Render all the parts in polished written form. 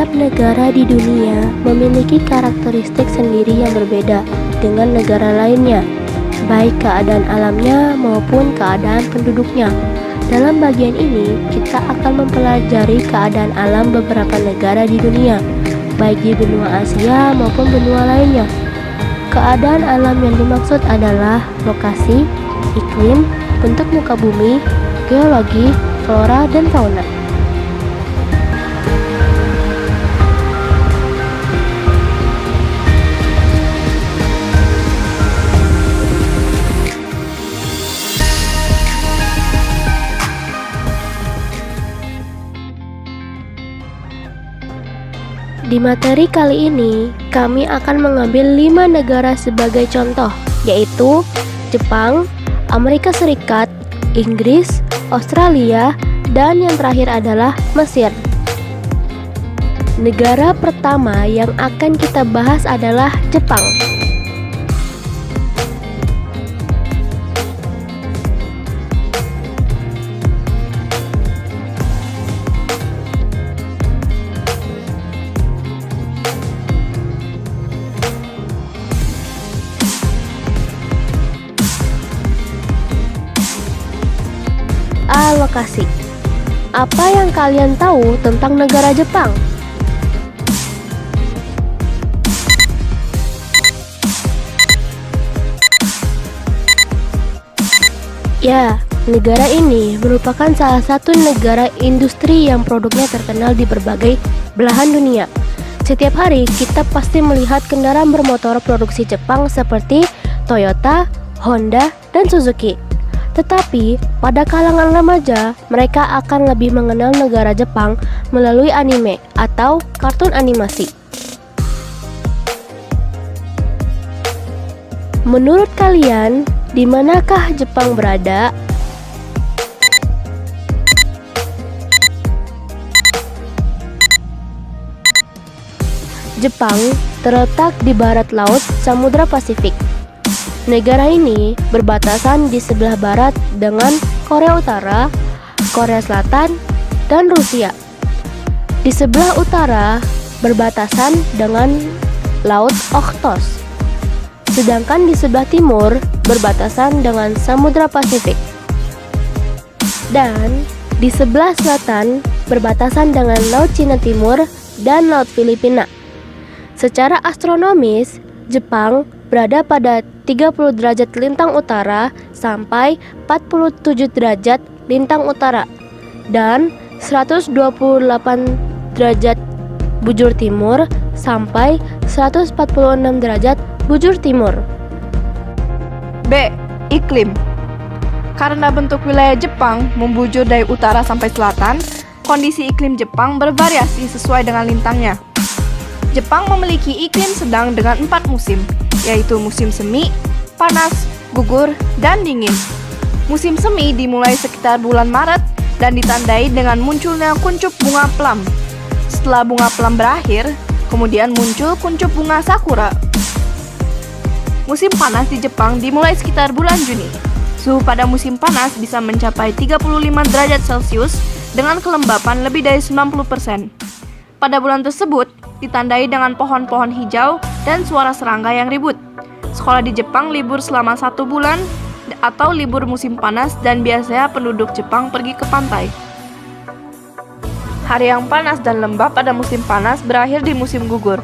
Setiap negara di dunia memiliki karakteristik sendiri yang berbeda dengan negara lainnya, baik keadaan alamnya maupun keadaan penduduknya. Dalam bagian ini, kita akan mempelajari keadaan alam beberapa negara di dunia, baik di benua Asia maupun benua lainnya. Keadaan alam yang dimaksud adalah lokasi, iklim, bentuk muka bumi, geologi, flora, dan fauna. Di materi kali ini, kami akan mengambil 5 negara sebagai contoh, yaitu Jepang, Amerika Serikat, Inggris, Australia, dan yang terakhir adalah Mesir. Negara pertama yang akan kita bahas adalah Jepang. Lokasi. Apa yang kalian tahu tentang negara Jepang? Ya, negara ini merupakan salah satu negara industri yang produknya terkenal di berbagai belahan dunia. Setiap hari kita pasti melihat kendaraan bermotor produksi Jepang seperti Toyota, Honda, dan Suzuki. Tetapi, pada kalangan remaja, mereka akan lebih mengenal negara Jepang melalui anime atau kartun animasi. Menurut kalian, di manakah Jepang berada? Jepang terletak di barat laut Samudra Pasifik. Negara ini berbatasan di sebelah barat dengan Korea Utara, Korea Selatan, dan Rusia. Di sebelah utara berbatasan dengan Laut Okhotsk. Sedangkan di sebelah timur berbatasan dengan Samudra Pasifik. Dan di sebelah selatan berbatasan dengan Laut Cina Timur dan Laut Filipina. Secara astronomis, Jepang berada pada 30 derajat lintang utara sampai 47 derajat lintang utara dan 128 derajat bujur timur sampai 146 derajat bujur timur. B. Iklim. Karena bentuk wilayah Jepang membujur dari utara sampai selatan, kondisi iklim Jepang bervariasi sesuai dengan lintangnya. Jepang memiliki iklim sedang dengan 4 musim, yaitu musim semi, panas, gugur, dan dingin. Musim semi dimulai sekitar bulan Maret dan ditandai dengan munculnya kuncup bunga plum. Setelah bunga plum berakhir, kemudian muncul kuncup bunga sakura. Musim panas di Jepang dimulai sekitar bulan Juni. Suhu pada musim panas bisa mencapai 35 derajat Celcius dengan kelembapan lebih dari 90%. Pada bulan tersebut, ditandai dengan pohon-pohon hijau dan suara serangga yang ribut. Sekolah di Jepang libur selama 1 bulan atau libur musim panas dan biasanya penduduk Jepang pergi ke pantai. Hari yang panas dan lembab pada musim panas berakhir di musim gugur.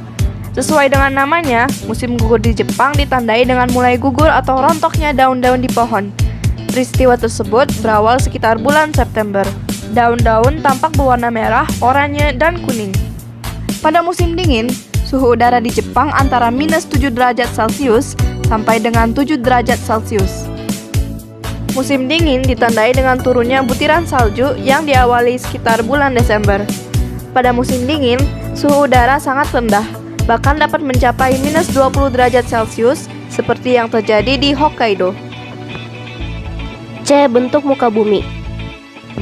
Sesuai dengan namanya, musim gugur di Jepang ditandai dengan mulai gugur atau rontoknya daun-daun di pohon. Peristiwa tersebut berawal sekitar bulan September. Daun-daun tampak berwarna merah, oranye, dan kuning. Pada musim dingin, suhu udara di Jepang antara minus 7 derajat Celcius sampai dengan 7 derajat Celcius. Musim dingin ditandai dengan turunnya butiran salju yang diawali sekitar bulan Desember. Pada musim dingin, suhu udara sangat rendah, bahkan dapat mencapai minus 20 derajat Celcius seperti yang terjadi di Hokkaido. C. Bentuk muka bumi.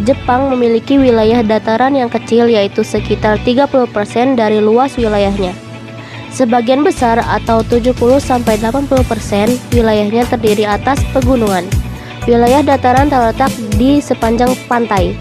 Jepang memiliki wilayah dataran yang kecil, yaitu sekitar 30% dari luas wilayahnya. Sebagian besar atau 70-80% wilayahnya terdiri atas pegunungan. Wilayah dataran terletak di sepanjang pantai.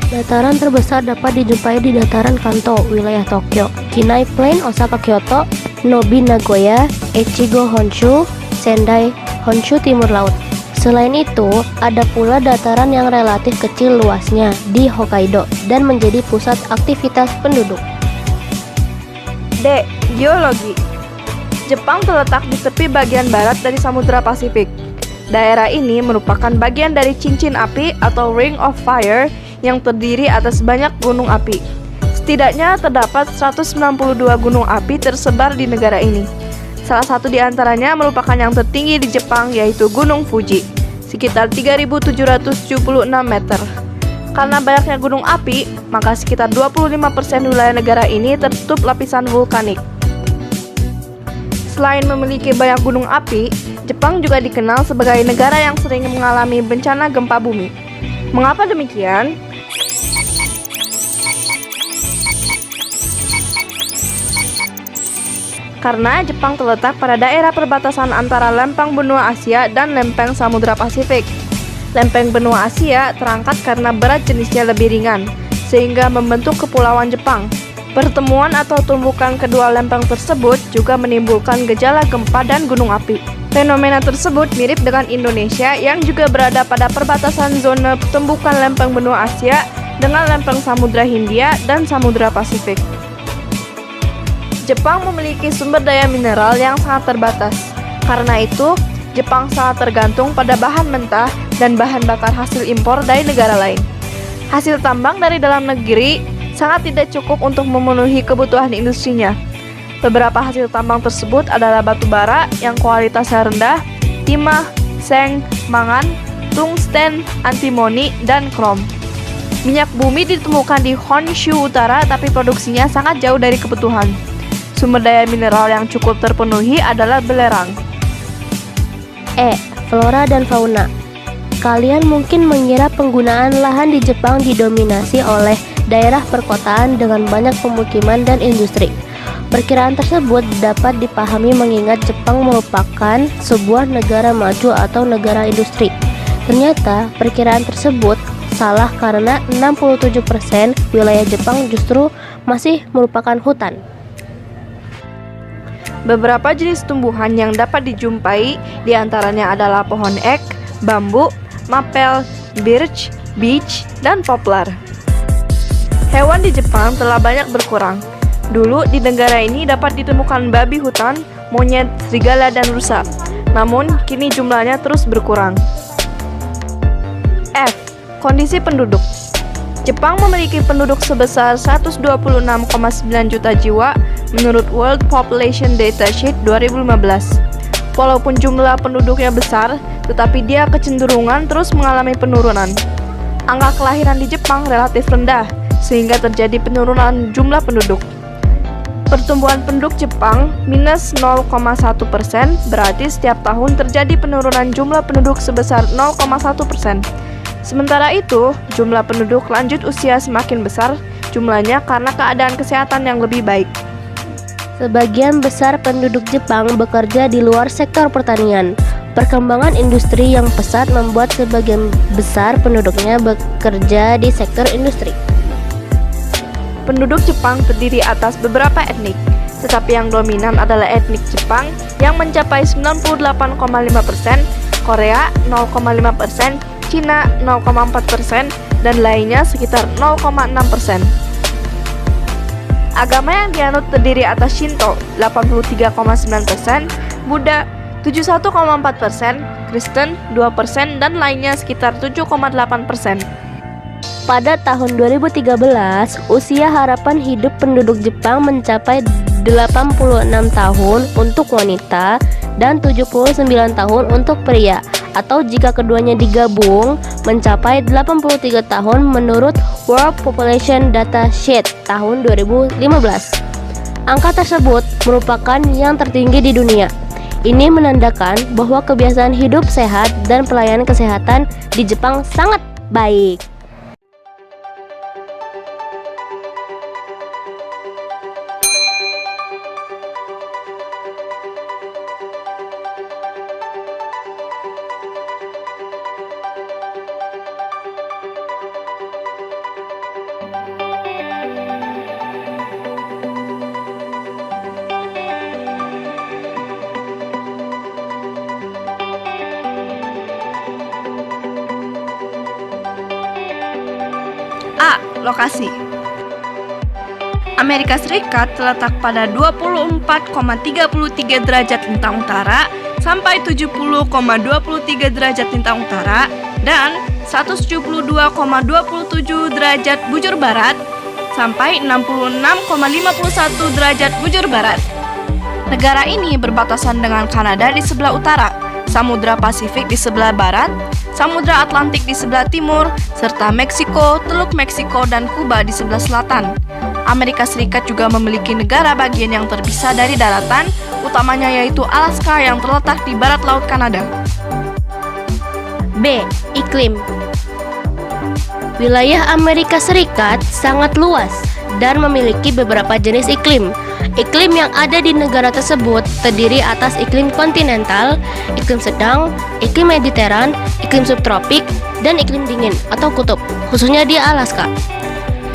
Dataran terbesar dapat dijumpai di dataran Kanto, wilayah Tokyo, Kinai Plain, Osaka, Kyoto, Nobi, Nagoya, Echigo, Honshu, Sendai, Honshu, timur laut. Selain itu, ada pula dataran yang relatif kecil luasnya di Hokkaido dan menjadi pusat aktivitas penduduk. D. Geologi. Jepang terletak di tepi bagian barat dari Samudra Pasifik. Daerah ini merupakan bagian dari cincin api atau Ring of Fire yang terdiri atas banyak gunung api. Setidaknya terdapat 192 gunung api tersebar di negara ini. Salah satu di antaranya merupakan yang tertinggi di Jepang, yaitu Gunung Fuji, sekitar 3.776 meter. Karena banyaknya gunung api, maka sekitar 25% wilayah negara ini tertutup lapisan vulkanik. Selain memiliki banyak gunung api, Jepang juga dikenal sebagai negara yang sering mengalami bencana gempa bumi. Mengapa demikian? Karena Jepang terletak pada daerah perbatasan antara lempeng benua Asia dan lempeng Samudra Pasifik. Lempeng benua Asia terangkat karena berat jenisnya lebih ringan, sehingga membentuk kepulauan Jepang. Pertemuan atau tumbukan kedua lempeng tersebut juga menimbulkan gejala gempa dan gunung api. Fenomena tersebut mirip dengan Indonesia yang juga berada pada perbatasan zona tumbukan lempeng benua Asia dengan lempeng Samudra Hindia dan Samudra Pasifik. Jepang memiliki sumber daya mineral yang sangat terbatas. Karena itu, Jepang sangat tergantung pada bahan mentah dan bahan bakar hasil impor dari negara lain. Hasil tambang dari dalam negeri sangat tidak cukup untuk memenuhi kebutuhan industrinya. Beberapa hasil tambang tersebut adalah batu bara yang kualitasnya rendah, timah, seng, mangan, tungsten, antimoni, dan krom. Minyak bumi ditemukan di Honshu Utara, tapi produksinya sangat jauh dari kebutuhan. Sumber daya mineral yang cukup terpenuhi adalah belerang. E. Flora dan fauna. Kalian mungkin mengira penggunaan lahan di Jepang didominasi oleh daerah perkotaan dengan banyak pemukiman dan industri. Perkiraan tersebut dapat dipahami mengingat Jepang merupakan sebuah negara maju atau negara industri. Ternyata perkiraan tersebut salah karena 67% wilayah Jepang justru masih merupakan hutan. Beberapa jenis tumbuhan yang dapat dijumpai diantaranya adalah pohon ek, bambu, mapel, birch, beech, dan poplar. Hewan di Jepang telah banyak berkurang. Dulu di negara ini dapat ditemukan babi hutan, monyet, serigala, dan rusa. Namun kini jumlahnya terus berkurang. F. Kondisi penduduk. Jepang memiliki penduduk sebesar 126,9 juta jiwa menurut World Population Datasheet 2015. Walaupun jumlah penduduknya besar, tetapi dia kecenderungan terus mengalami penurunan. Angka kelahiran di Jepang relatif rendah, sehingga terjadi penurunan jumlah penduduk. Pertumbuhan penduduk Jepang minus 0,1%, berarti setiap tahun terjadi penurunan jumlah penduduk sebesar 0,1%. Sementara itu, jumlah penduduk lanjut usia semakin besar jumlahnya karena keadaan kesehatan yang lebih baik. Sebagian besar penduduk Jepang bekerja di luar sektor pertanian. Perkembangan industri yang pesat membuat sebagian besar penduduknya bekerja di sektor industri. Penduduk Jepang terdiri atas beberapa etnik, tetapi yang dominan adalah etnik Jepang yang mencapai 98,5%, Korea 0,5%, Cina 0,4%, dan lainnya sekitar 0,6%. Agama yang dianut terdiri atas Shinto 83,9%, Buddha 71,4%, Kristen 2%, dan lainnya sekitar 7,8%. Pada tahun 2013, usia harapan hidup penduduk Jepang mencapai 86 tahun untuk wanita dan 79 tahun untuk pria, atau jika keduanya digabung mencapai 83 tahun menurut World Population Datasheet tahun 2015. Angka tersebut merupakan yang tertinggi di dunia. Ini menandakan bahwa kebiasaan hidup sehat dan pelayanan kesehatan di Jepang sangat baik. lokasi. Amerika Serikat terletak pada 24,33 derajat lintang utara sampai 70,23 derajat lintang utara dan 172,27 derajat bujur barat sampai 66,51 derajat bujur barat. Negara ini berbatasan dengan Kanada di sebelah utara, Samudra Pasifik di sebelah barat, Samudra Atlantik di sebelah timur, serta Meksiko, Teluk Meksiko, dan Kuba di sebelah selatan. Amerika Serikat juga memiliki negara bagian yang terpisah dari daratan, utamanya yaitu Alaska yang terletak di barat laut Kanada. B. Iklim. Wilayah Amerika Serikat sangat luas dan memiliki beberapa jenis iklim. Iklim yang ada di negara tersebut terdiri atas iklim kontinental, iklim sedang, iklim mediteran, iklim subtropik, dan iklim dingin atau kutub, khususnya di Alaska.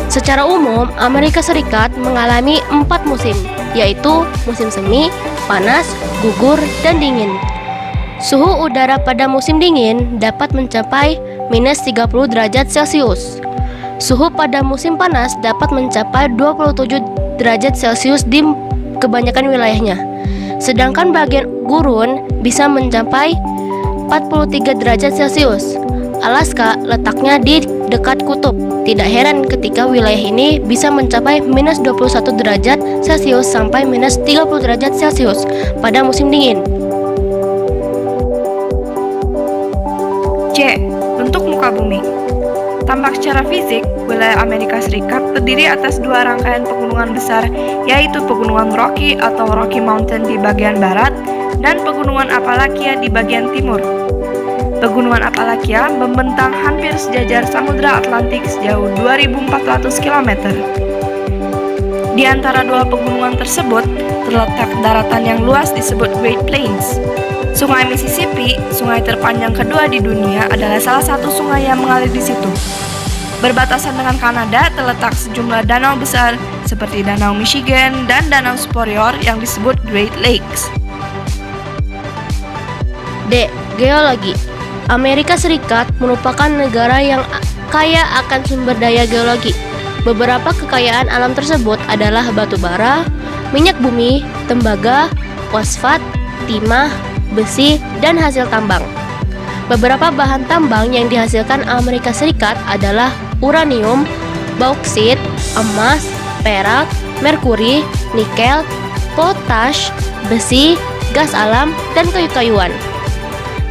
Secara umum, Amerika Serikat mengalami 4 musim, yaitu musim semi, panas, gugur, dan dingin. Suhu udara pada musim dingin dapat mencapai minus 30 derajat Celcius. Suhu pada musim panas dapat mencapai 27 derajat Celcius di kebanyakan wilayahnya. Sedangkan bagian gurun bisa mencapai 43 derajat Celcius. Alaska letaknya di dekat kutub. Tidak heran ketika wilayah ini bisa mencapai minus 21 derajat Celcius sampai minus 30 derajat Celcius pada musim dingin. C. Bentuk muka bumi. Tampak secara fisik, wilayah Amerika Serikat terdiri atas 2 rangkaian pegunungan besar, yaitu Pegunungan Rocky atau Rocky Mountain di bagian barat dan Pegunungan Appalachia di bagian timur. Pegunungan Appalachia membentang hampir sejajar Samudra Atlantik sejauh 2.400 km. Di antara 2 pegunungan tersebut terletak daratan yang luas disebut Great Plains. Sungai Mississippi, sungai terpanjang kedua di dunia, adalah salah satu sungai yang mengalir di situ. Berbatasan dengan Kanada terletak sejumlah danau besar seperti Danau Michigan dan Danau Superior yang disebut Great Lakes. D. Geologi. Amerika Serikat merupakan negara yang kaya akan sumber daya geologi. Beberapa kekayaan alam tersebut adalah batu bara, minyak bumi, tembaga, fosfat, timah, besi, dan hasil tambang. Beberapa bahan tambang yang dihasilkan Amerika Serikat adalah uranium, bauksit, emas, perak, merkuri, nikel, potash, besi, gas alam, dan kayu-kayuan.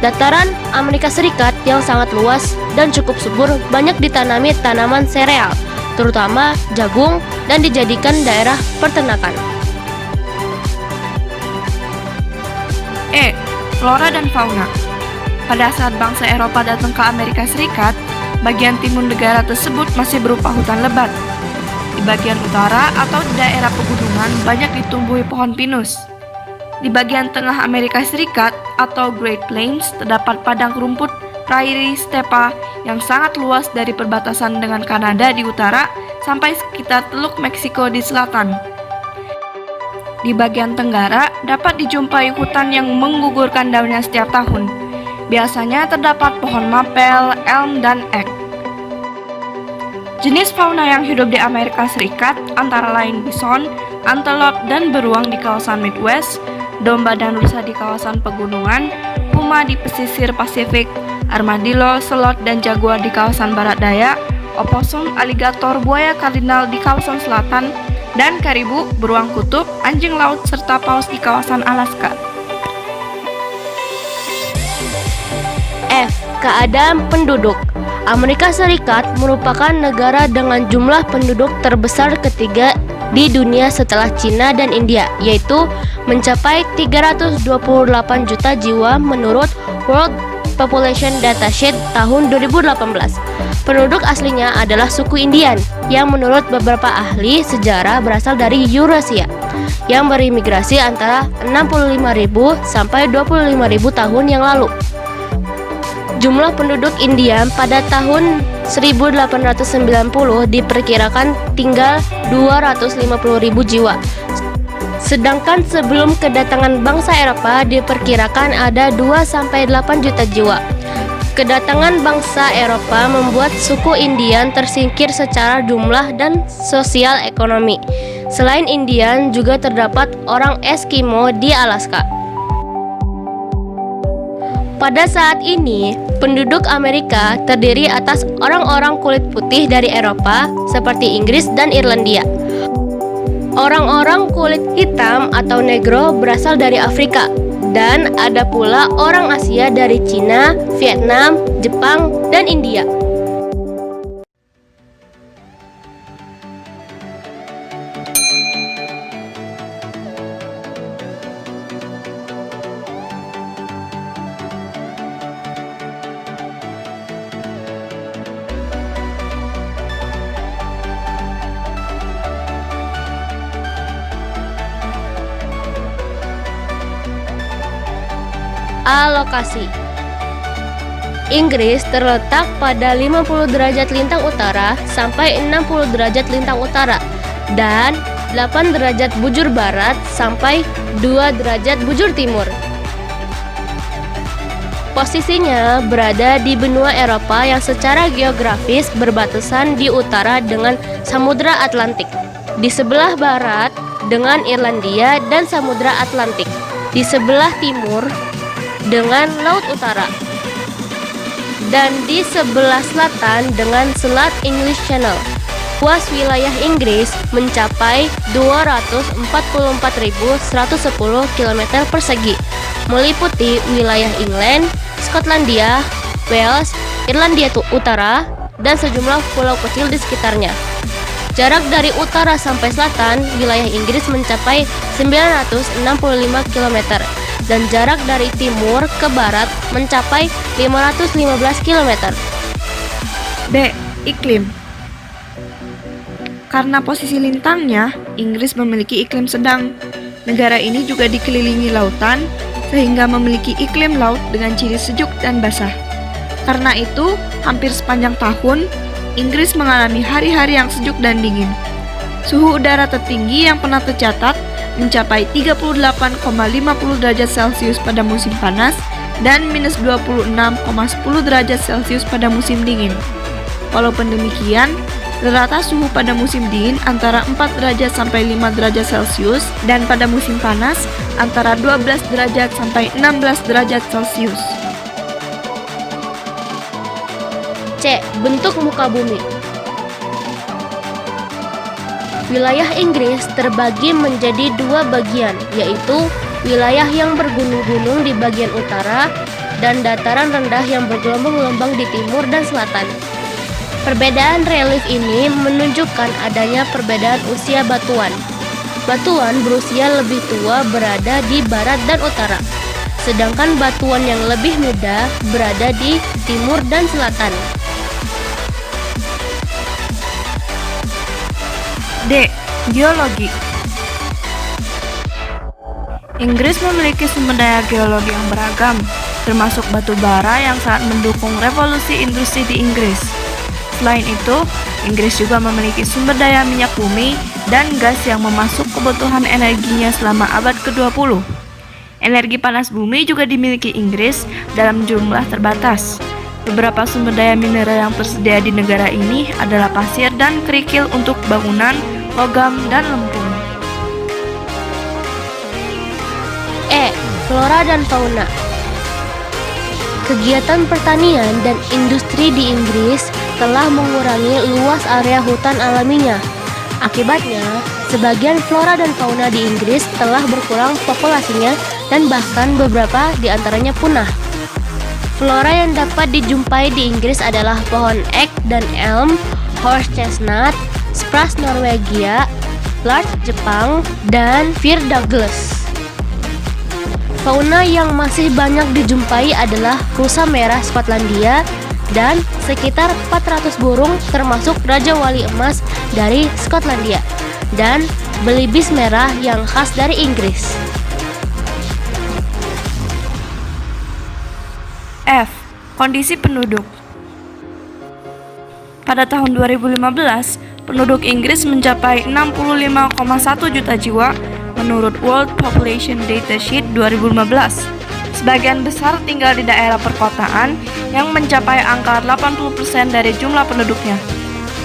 Dataran Amerika Serikat yang sangat luas dan cukup subur banyak ditanami tanaman sereal, terutama jagung, dan dijadikan daerah peternakan. E. Flora dan fauna. Pada saat bangsa Eropa datang ke Amerika Serikat, bagian timur negara tersebut masih berupa hutan lebat. Di bagian utara atau di daerah pegunungan banyak ditumbuhi pohon pinus. Di bagian tengah Amerika Serikat atau Great Plains terdapat padang rumput prairie stepa yang sangat luas dari perbatasan dengan Kanada di utara sampai sekitar Teluk Meksiko di selatan. Di bagian tenggara dapat dijumpai hutan yang menggugurkan daunnya setiap tahun. Biasanya terdapat pohon mapel, elm, dan ek. Jenis fauna yang hidup di Amerika Serikat antara lain bison, antelope, dan beruang di kawasan Midwest, domba dan rusa di kawasan pegunungan, puma di pesisir Pasifik, armadillo, selot, dan jaguar di kawasan barat daya, opossum, aligator, buaya kardinal di kawasan selatan, dan karibu, beruang kutub, anjing laut, serta paus di kawasan Alaska. F. Keadaan penduduk. Amerika Serikat merupakan negara dengan jumlah penduduk terbesar ketiga di dunia setelah Cina dan India, yaitu mencapai 328 juta jiwa menurut World Population Datasheet tahun 2018. Penduduk aslinya adalah suku Indian, yang menurut beberapa ahli sejarah berasal dari Eurasia, yang berimigrasi antara 65.000 sampai 25.000 tahun yang lalu. Jumlah penduduk India pada tahun 1890 diperkirakan tinggal 250.000 jiwa. Sedangkan sebelum kedatangan bangsa Eropa diperkirakan ada 2-8 juta jiwa. Kedatangan bangsa Eropa membuat suku Indian tersingkir secara jumlah dan sosial ekonomi. Selain Indian, juga terdapat orang Eskimo di Alaska. Pada saat ini, penduduk Amerika terdiri atas orang-orang kulit putih dari Eropa seperti Inggris dan Irlandia. Orang-orang kulit hitam atau negro berasal dari Afrika, dan ada pula orang Asia dari Cina, Vietnam, Jepang, dan India. Alokasi. Inggris terletak pada 50 derajat lintang utara sampai 60 derajat lintang utara dan 8 derajat bujur barat sampai 2 derajat bujur timur. Posisinya berada di benua Eropa yang secara geografis berbatasan di utara dengan Samudra Atlantik, di sebelah barat dengan Irlandia dan Samudra Atlantik, di sebelah timur dengan Laut Utara, dan di sebelah selatan dengan Selat English Channel. Luas wilayah Inggris mencapai 244.110 km persegi, meliputi wilayah England, Skotlandia, Wales, Irlandia Utara, dan sejumlah pulau kecil di sekitarnya. Jarak dari utara sampai selatan wilayah Inggris mencapai 965 km, dan jarak dari timur ke barat mencapai 515 km. D. Iklim. Karena posisi lintangnya, Inggris memiliki iklim sedang. Negara ini juga dikelilingi lautan, sehingga memiliki iklim laut dengan ciri sejuk dan basah. Karena itu, hampir sepanjang tahun, Inggris mengalami hari-hari yang sejuk dan dingin. Suhu udara tertinggi yang pernah tercatat mencapai 38,50 derajat Celcius pada musim panas dan minus 26,10 derajat Celcius pada musim dingin. Walaupun demikian, rata suhu pada musim dingin antara 4 derajat sampai 5 derajat Celcius dan pada musim panas antara 12 derajat sampai 16 derajat Celcius. C. Bentuk muka bumi. Wilayah Inggris terbagi menjadi dua bagian, yaitu wilayah yang bergunung-gunung di bagian utara dan dataran rendah yang bergelombang-gelombang di timur dan selatan. Perbedaan relief ini menunjukkan adanya perbedaan usia batuan. Batuan berusia lebih tua berada di barat dan utara, sedangkan batuan yang lebih muda berada di timur dan selatan. D. Geologi. Inggris memiliki sumber daya geologi yang beragam, termasuk batu bara yang sangat mendukung revolusi industri di Inggris. Selain itu, Inggris juga memiliki sumber daya minyak bumi dan gas yang memasuk kebutuhan energinya selama abad ke-20. Energi panas bumi juga dimiliki Inggris dalam jumlah terbatas. Beberapa sumber daya mineral yang tersedia di negara ini adalah pasir dan kerikil untuk bangunan, logam, dan lempung. E. Flora dan fauna. Kegiatan pertanian dan industri di Inggris telah mengurangi luas area hutan alaminya. Akibatnya, sebagian flora dan fauna di Inggris telah berkurang populasinya dan bahkan beberapa di antaranya punah. Flora yang dapat dijumpai di Inggris adalah pohon ek dan elm, horse chestnut, spruce Norwegia, larch Jepang, dan fir Douglas. Fauna yang masih banyak dijumpai adalah rusa merah Skotlandia dan sekitar 400 burung termasuk Raja Wali Emas dari Skotlandia dan belibis merah yang khas dari Inggris. F. Kondisi penduduk. Pada tahun 2015, penduduk Inggris mencapai 65,1 juta jiwa menurut World Population Datasheet 2015. Sebagian besar tinggal di daerah perkotaan yang mencapai angka 80% dari jumlah penduduknya.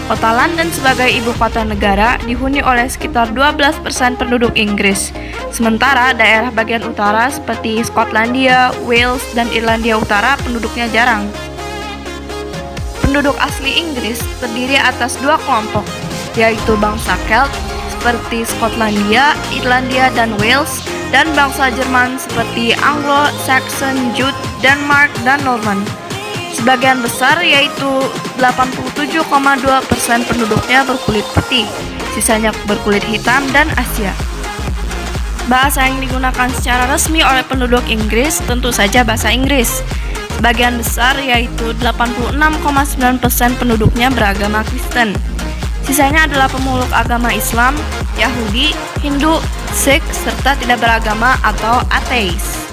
Kota London sebagai ibu kota negara dihuni oleh sekitar 12% penduduk Inggris. Sementara daerah bagian utara seperti Skotlandia, Wales, dan Irlandia Utara penduduknya jarang. Penduduk asli Inggris terdiri atas dua kelompok, yaitu bangsa Celt seperti Skotlandia, Irlandia, dan Wales, dan bangsa Jerman seperti Anglo-Saxon, Jute, Denmark, dan Norman. Sebagian besar yaitu 87,2% penduduknya berkulit putih, sisanya berkulit hitam dan Asia. Bahasa yang digunakan secara resmi oleh penduduk Inggris tentu saja bahasa Inggris. Sebagian besar yaitu 86,9% penduduknya beragama Kristen. Sisanya adalah pemeluk agama Islam, Yahudi, Hindu, Sikh, serta tidak beragama atau ateis.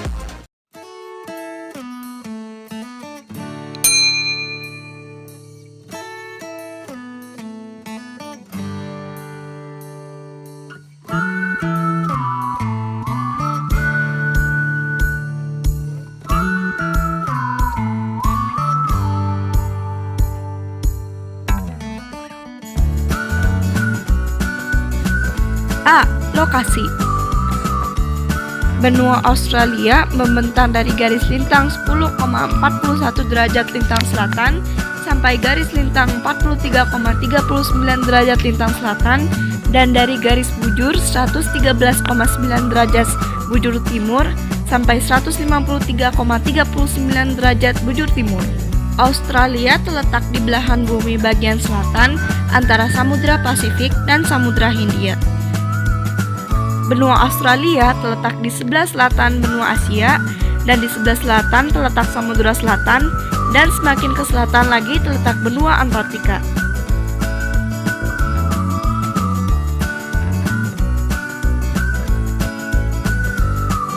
A. Lokasi. Benua Australia membentang dari garis lintang 10,41 derajat lintang selatan sampai garis lintang 43,39 derajat lintang selatan dan dari garis bujur 113,9 derajat bujur timur sampai 153,39 derajat bujur timur. Australia terletak di belahan bumi bagian selatan antara Samudra Pasifik dan Samudra Hindia. Benua Australia terletak di sebelah selatan benua Asia dan di sebelah selatan terletak Samudra Selatan dan semakin ke selatan lagi terletak benua Antartika.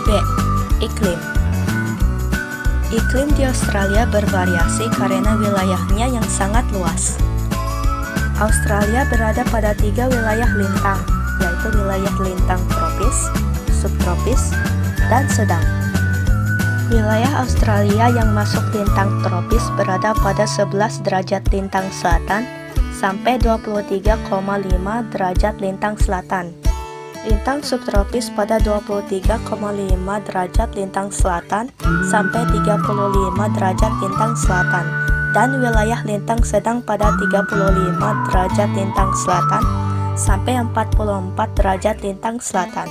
B. Iklim. Iklim di Australia bervariasi karena wilayahnya yang sangat luas. Australia berada pada 3 wilayah lintang, yaitu wilayah lintang tropis, subtropis, dan sedang. Wilayah Australia yang masuk lintang tropis berada pada 11 derajat lintang selatan sampai 23,5 derajat lintang selatan. Lintang subtropis pada 23,5 derajat lintang selatan sampai 35 derajat lintang selatan, dan wilayah lintang sedang pada 35 derajat lintang selatan sampai 44 derajat lintang selatan.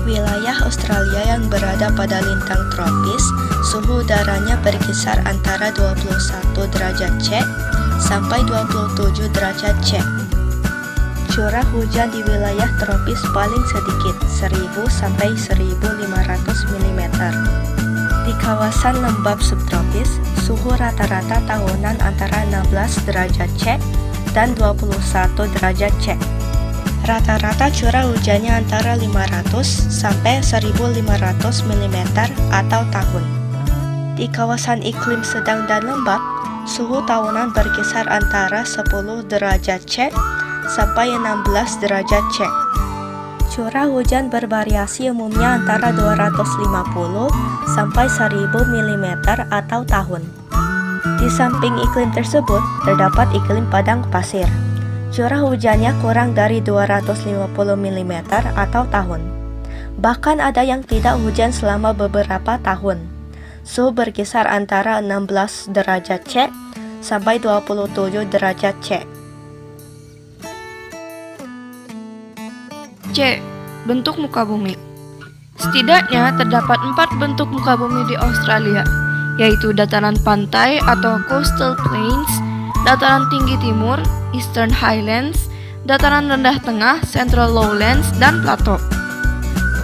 Wilayah Australia yang berada pada lintang tropis, suhu udaranya berkisar antara 21 derajat C sampai 27 derajat C. Curah hujan di wilayah tropis paling sedikit 1000 sampai 1500 mm. Di kawasan lembap subtropis, suhu rata-rata tahunan antara 16 derajat C dan 21 derajat C. Rata-rata curah hujannya antara 500 sampai 1500 mm atau tahun. Di kawasan iklim sedang dan lembap, suhu tahunan berkisar antara 10 derajat C sampai 16 derajat C. Curah hujan bervariasi umumnya antara 250 sampai 1000 mm atau tahun. Di samping iklim tersebut, terdapat iklim padang pasir. Curah hujannya kurang dari 250 mm atau tahun. Bahkan ada yang tidak hujan selama beberapa tahun. Suhu berkisar antara 16 derajat C sampai 27 derajat C. C. Bentuk muka bumi. Setidaknya terdapat 4 bentuk muka bumi di Australia, yaitu dataran pantai atau coastal plains, dataran tinggi timur, Eastern Highlands, dataran rendah tengah, Central Lowlands, dan plateau.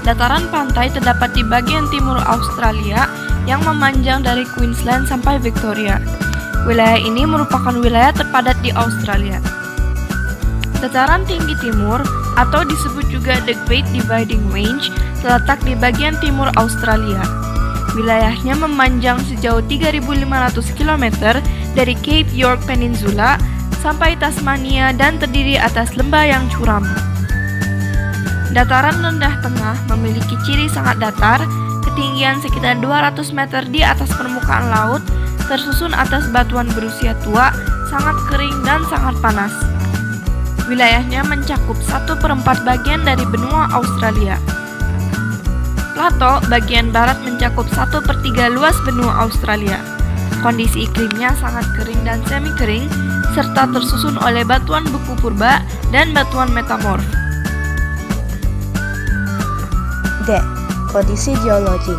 Dataran pantai terdapat di bagian timur Australia yang memanjang dari Queensland sampai Victoria. Wilayah ini merupakan wilayah terpadat di Australia. Dataran tinggi timur atau disebut juga The Great Dividing Range terletak di bagian timur Australia. Wilayahnya memanjang sejauh 3.500 km dari Cape York Peninsula sampai Tasmania dan terdiri atas lembah yang curam. Dataran rendah tengah memiliki ciri sangat datar ketinggian sekitar 200 meter di atas permukaan laut, tersusun atas batuan berusia tua, sangat kering dan sangat panas. Wilayahnya mencakup 1/4 bagian dari benua Australia. Plato bagian barat mencakup 1/3 luas benua Australia. Kondisi iklimnya sangat kering dan semi kering, serta tersusun oleh batuan beku purba dan batuan metamorf. D. Kondisi geologi.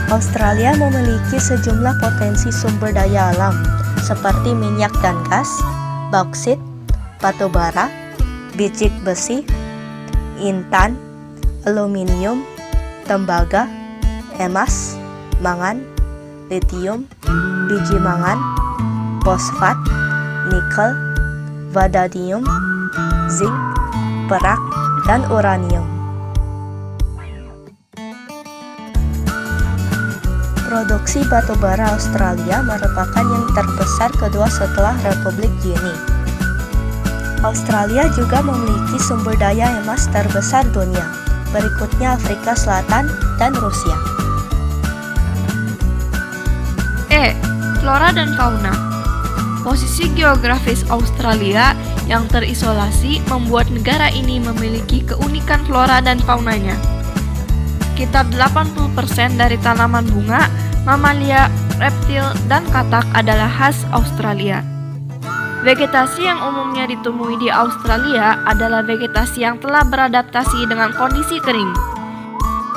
Australia memiliki sejumlah potensi sumber daya alam seperti minyak dan gas, bauksit, batu bara, biji besi, intan, aluminium, tembaga, emas, mangan, litium, biji mangan, fosfat, nikel, vanadium, zinc, perak, dan uranium. Produksi batu bara Australia merupakan yang terbesar kedua setelah Republik Guinea. Australia juga memiliki sumber daya emas terbesar dunia, berikutnya Afrika Selatan dan Rusia. E. Flora dan fauna. Posisi geografis Australia yang terisolasi membuat negara ini memiliki keunikan flora dan faunanya. Sekitar 80% dari tanaman bunga, mamalia, reptil, dan katak adalah khas Australia. Vegetasi yang umumnya ditemui di Australia adalah vegetasi yang telah beradaptasi dengan kondisi kering.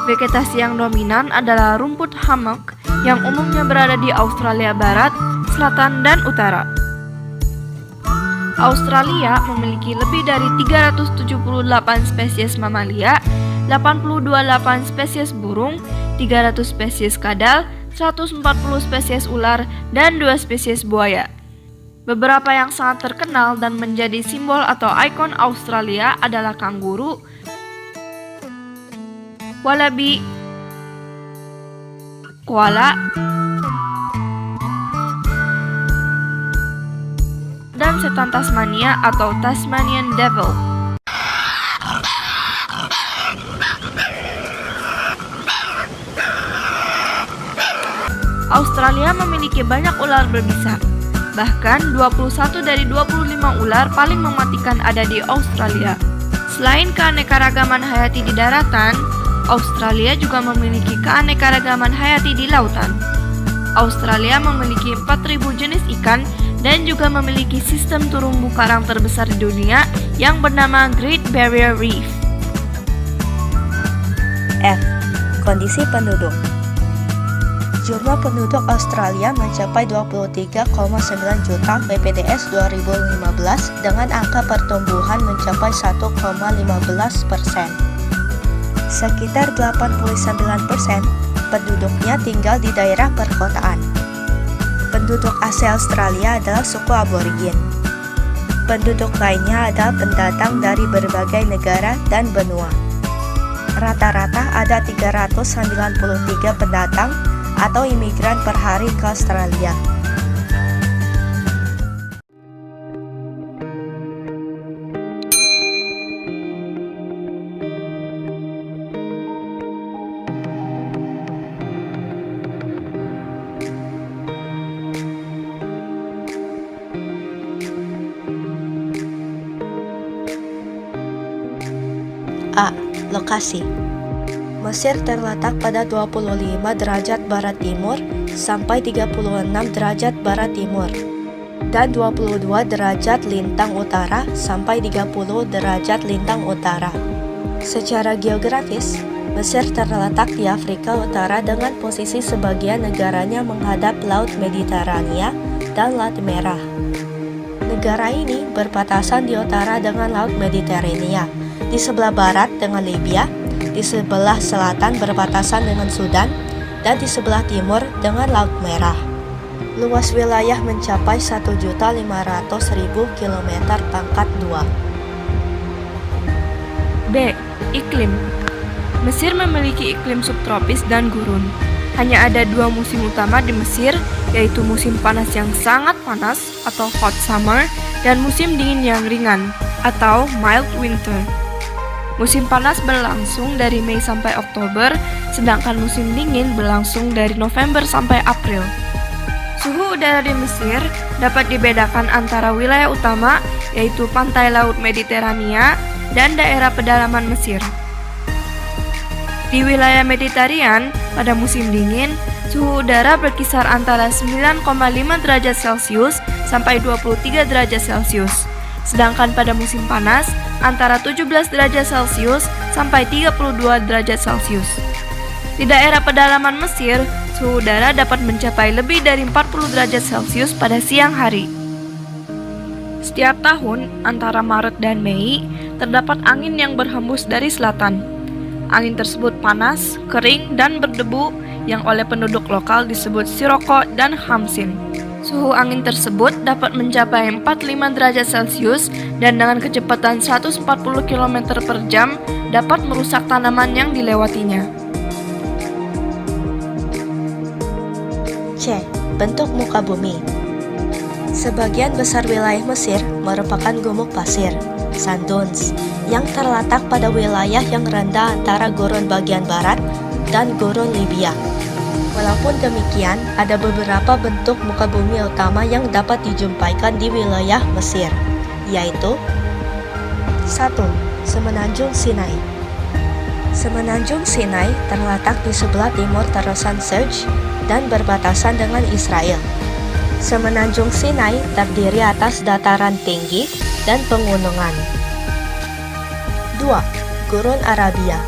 Vegetasi yang dominan adalah rumput hammock yang umumnya berada di Australia Barat, Selatan, dan Utara. Australia memiliki lebih dari 378 spesies mamalia, 88 spesies burung, 300 spesies kadal, 140 spesies ular, dan 2 spesies buaya. Beberapa yang sangat terkenal dan menjadi simbol atau ikon Australia adalah kanguru, wallaby, koala, dan setan Tasmania atau Tasmanian Devil. Australia memiliki banyak ular berbisa. Bahkan 21 dari 25 ular paling mematikan ada di Australia. Selain keanekaragaman hayati di daratan, Australia juga memiliki keanekaragaman hayati di lautan. Australia memiliki 4.000 jenis ikan dan juga memiliki sistem terumbu karang terbesar di dunia yang bernama Great Barrier Reef. F. Kondisi penduduk. Jumlah penduduk Australia mencapai 23,9 juta PPDS 2015 dengan angka pertumbuhan mencapai 1,15%. Sekitar 89% penduduknya tinggal di daerah perkotaan. Penduduk asli Australia adalah suku aborigin. Penduduk lainnya adalah pendatang dari berbagai negara dan benua. Rata-rata ada 393 pendatang atau imigran per hari ke Australia. A. Lokasi. Mesir terletak pada 25 derajat barat timur sampai 36 derajat barat timur dan 22 derajat lintang utara sampai 30 derajat lintang utara. Secara geografis, Mesir terletak di Afrika Utara dengan posisi sebagian negaranya menghadap Laut Mediterania dan Laut Merah. Negara ini berbatasan di utara dengan Laut Mediterania, di sebelah barat dengan Libya, di sebelah selatan berbatasan dengan Sudan, dan di sebelah timur dengan Laut Merah. Luas wilayah mencapai 1.500.000 km². B. Iklim. Mesir memiliki iklim subtropis dan gurun. Hanya ada 2 musim utama di Mesir, yaitu musim panas yang sangat panas atau hot summer dan musim dingin yang ringan atau mild winter. Musim panas berlangsung dari Mei sampai Oktober, sedangkan musim dingin berlangsung dari November sampai April. Suhu udara di Mesir dapat dibedakan antara wilayah utama, yaitu pantai laut Mediterania, dan daerah pedalaman Mesir. Di wilayah Mediterranean, pada musim dingin, suhu udara berkisar antara 9,5 derajat Celcius sampai 23 derajat Celcius. Sedangkan pada musim panas, antara 17 derajat Celcius sampai 32 derajat Celcius. Di daerah pedalaman Mesir, suhu udara dapat mencapai lebih dari 40 derajat Celcius pada siang hari. Setiap tahun, antara Maret dan Mei, terdapat angin yang berhembus dari selatan. Angin tersebut panas, kering, dan berdebu yang oleh penduduk lokal disebut siroko dan hamsin. Suhu angin tersebut dapat mencapai 45 derajat Celcius dan dengan kecepatan 140 km per jam dapat merusak tanaman yang dilewatinya. C. Bentuk muka bumi. Sebagian besar wilayah Mesir merupakan gumuk pasir, sand dunes, yang terletak pada wilayah yang rendah antara gurun bagian barat dan gurun Libya. Walaupun demikian, ada beberapa bentuk muka bumi utama yang dapat dijumpaikan di wilayah Mesir, yaitu 1. Semenanjung Sinai. Semenanjung Sinai terletak di sebelah timur terusan Serge dan berbatasan dengan Israel. Semenanjung Sinai terdiri atas dataran tinggi dan pegunungan. 2. Gurun Arabia.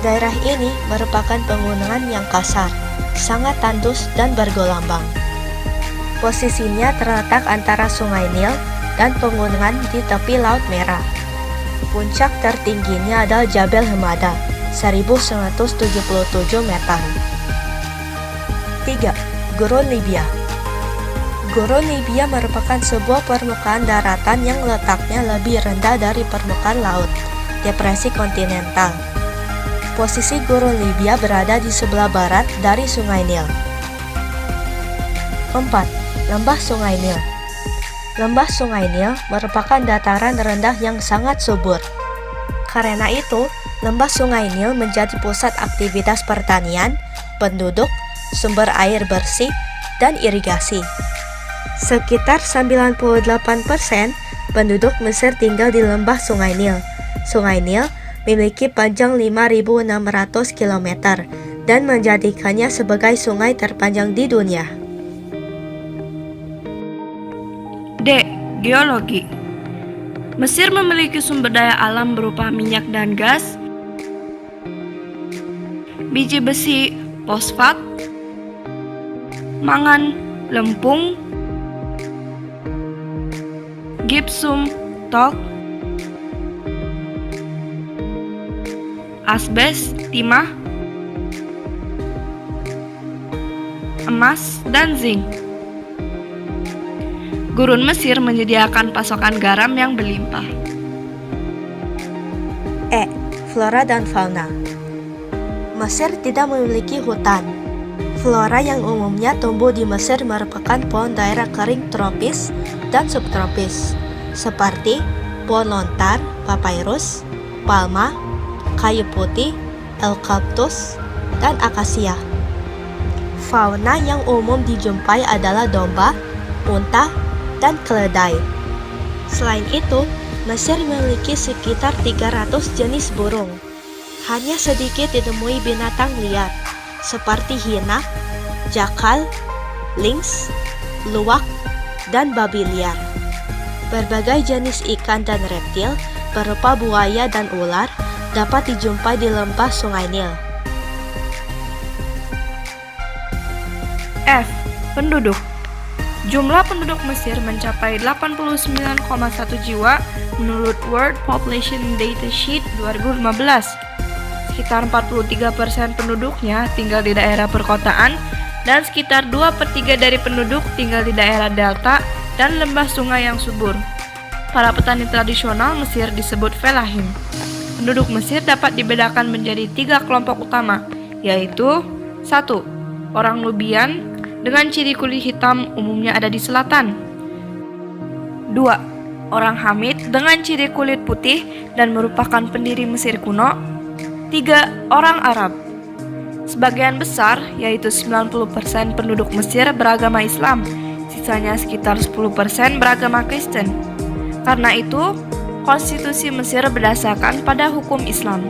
Daerah ini merupakan pegunungan yang kasar, sangat tandus dan bergelombang. Posisinya terletak antara Sungai Nil dan pegunungan di tepi Laut Merah. Puncak tertingginya adalah Jabal Hamada, 1177 meter. 3. Gurun Libya. Gurun Libya merupakan sebuah permukaan daratan yang letaknya lebih rendah dari permukaan laut, depresi kontinental. Posisi gurun Libya berada di sebelah barat dari Sungai Nil. 4. Lembah Sungai Nil. Lembah Sungai Nil merupakan dataran rendah yang sangat subur. Karena itu, lembah Sungai Nil menjadi pusat aktivitas pertanian, penduduk, sumber air bersih, dan irigasi. Sekitar 98% penduduk Mesir tinggal di lembah Sungai Nil. Sungai Nil memiliki panjang 5.600 km dan menjadikannya sebagai sungai terpanjang di dunia. D. Geologi. Mesir memiliki sumber daya alam berupa minyak dan gas, biji besi, fosfat, mangan, lempung, gipsum, talk, asbes, timah, emas, dan zinc. Gurun Mesir menyediakan pasokan garam yang berlimpah. E. Flora dan fauna. Mesir tidak memiliki hutan. Flora yang umumnya tumbuh di Mesir merupakan pohon daerah kering tropis dan subtropis, seperti pohon lontar, papyrus, palma, kayu putih, eucalyptus, dan akasia. Fauna yang umum dijumpai adalah domba, unta, dan keledai. Selain itu, Mesir memiliki sekitar 300 jenis burung. Hanya sedikit ditemui binatang liar, seperti hina, jakal, lynx, luwak, dan babi liar. Berbagai jenis ikan dan reptil berupa buaya dan ular dapat dijumpai di lembah Sungai Nil. F. Penduduk. Jumlah penduduk Mesir mencapai 89,1 jiwa menurut World Population Data Sheet 2015. Sekitar 43% penduduknya tinggal di daerah perkotaan dan sekitar 2/3 dari penduduk tinggal di daerah delta dan lembah sungai yang subur. Para petani tradisional Mesir disebut felahim. Penduduk Mesir dapat dibedakan menjadi 3 kelompok utama, yaitu 1. Orang Nubian dengan ciri kulit hitam umumnya ada di selatan. 2. Orang Hamid dengan ciri kulit putih dan merupakan pendiri Mesir kuno. 3. Orang Arab. Sebagian besar, yaitu 90% penduduk Mesir beragama Islam, sisanya sekitar 10% beragama Kristen. Karena itu, konstitusi Mesir berdasarkan pada hukum Islam.